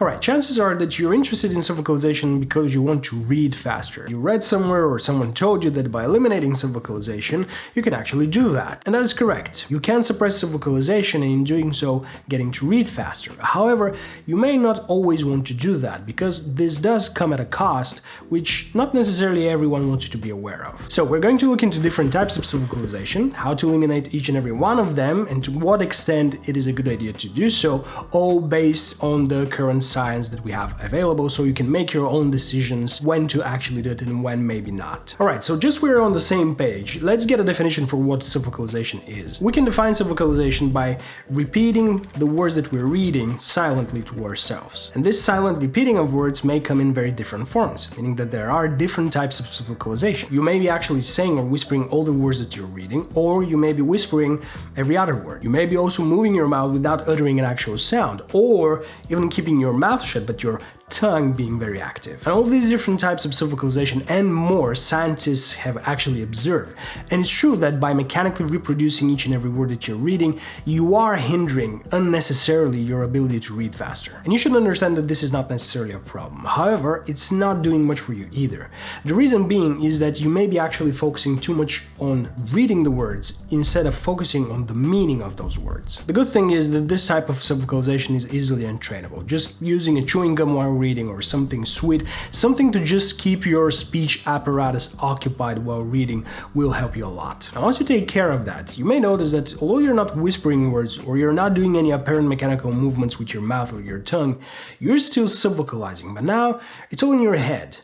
Alright, chances are that you're interested in subvocalization because you want to read faster. You read somewhere or someone told you that by eliminating subvocalization, you can actually do that. And that is correct. You can suppress subvocalization and in doing so, getting to read faster. However, you may not always want to do that because this does come at a cost, which not necessarily everyone wants you to be aware of. So we're going to look into different types of subvocalization, how to eliminate each and every one of them, and to what extent it is a good idea to do so, all based on the current science that we have available, so you can make your own decisions when to actually do it and when maybe not. Alright, so just we're on the same page, let's get a definition for what subvocalization is. We can define subvocalization by repeating the words that we're reading silently to ourselves. And this silent repeating of words may come in very different forms, meaning that there are different types of subvocalization. You may be actually saying or whispering all the words that you're reading, or you may be whispering every other word. You may be also moving your mouth without uttering an actual sound, or even keeping your mouth shut but your tongue being very active. And all these different types of subvocalization and more scientists have actually observed. And it's true that by mechanically reproducing each and every word that you're reading, you are hindering unnecessarily your ability to read faster. And you should understand that this is not necessarily a problem. However, it's not doing much for you either. The reason being is that you may be actually focusing too much on reading the words instead of focusing on the meaning of those words. The good thing is that this type of subvocalization is easily untrainable. Just using a chewing gum while reading or something sweet, something to just keep your speech apparatus occupied while reading will help you a lot. Now, once you take care of that, you may notice that although you're not whispering words or you're not doing any apparent mechanical movements with your mouth or your tongue, you're still subvocalizing, but now it's all in your head.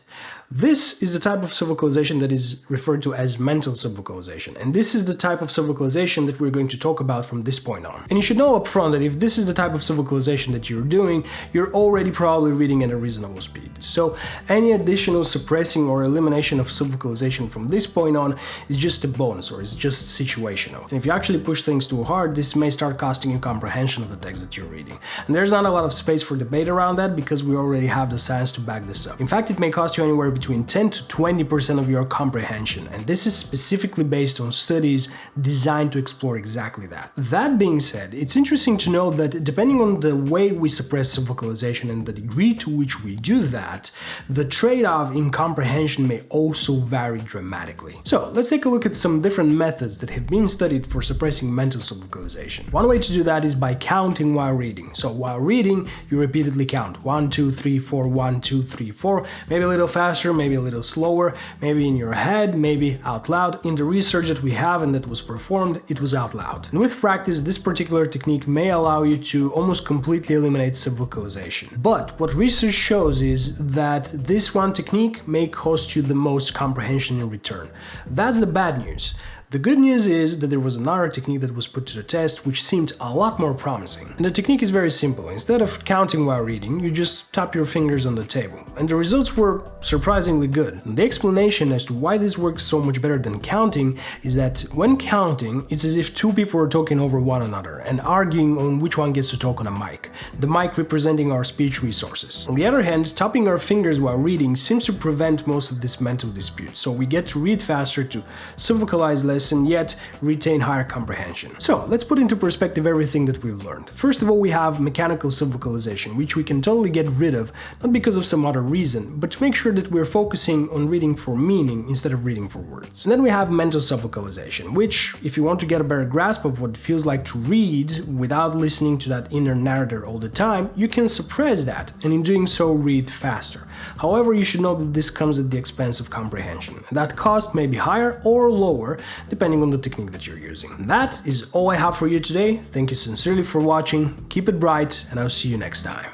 This is the type of subvocalization that is referred to as mental subvocalization, and this is the type of subvocalization that we're going to talk about from this point on. And you should know up front that if this is the type of subvocalization that you're doing, you're already probably reading at a reasonable speed. So any additional suppressing or elimination of subvocalization from this point on is just a bonus, or is just situational. And if you actually push things too hard, this may start costing you comprehension of the text that you're reading. And there's not a lot of space for debate around that because we already have the science to back this up. In fact, it may cost you anywhere between 10 to 20% of your comprehension, and this is specifically based on studies designed to explore exactly that. That being said, it's interesting to know that depending on the way we suppress subvocalization and the degree to which we do that, the trade-off in comprehension may also vary dramatically. So let's take a look at some different methods that have been studied for suppressing mental subvocalization. One way to do that is by counting while reading. So while reading, you repeatedly count 1, 2, 3, 4, 1, 2, 3, 4, maybe a little faster, maybe a little slower, maybe in your head, maybe out loud. In the research that we have and that was performed, it was out loud. And with practice, this particular technique may allow you to almost completely eliminate subvocalization. But what research shows is that this one technique may cost you the most comprehension in return. That's the bad news. The good news is that there was another technique that was put to the test which seemed a lot more promising. And the technique is very simple. Instead of counting while reading, you just tap your fingers on the table. And the results were surprisingly good. And the explanation as to why this works so much better than counting is that when counting, it's as if two people are talking over one another and arguing on which one gets to talk on a mic, the mic representing our speech resources. On the other hand, tapping our fingers while reading seems to prevent most of this mental dispute, so we get to read faster, to subvocalize less, and yet retain higher comprehension. So let's put into perspective everything that we've learned. First of all, we have mechanical subvocalization, which we can totally get rid of, not because of some other reason, but to make sure that we're focusing on reading for meaning instead of reading for words. And then we have mental subvocalization, which, if you want to get a better grasp of what it feels like to read without listening to that inner narrator all the time, you can suppress that, and in doing so read faster. However, you should know that this comes at the expense of comprehension. That cost may be higher or lower, depending on the technique that you're using. And that is all I have for you today. Thank you sincerely for watching, keep it bright, and I'll see you next time.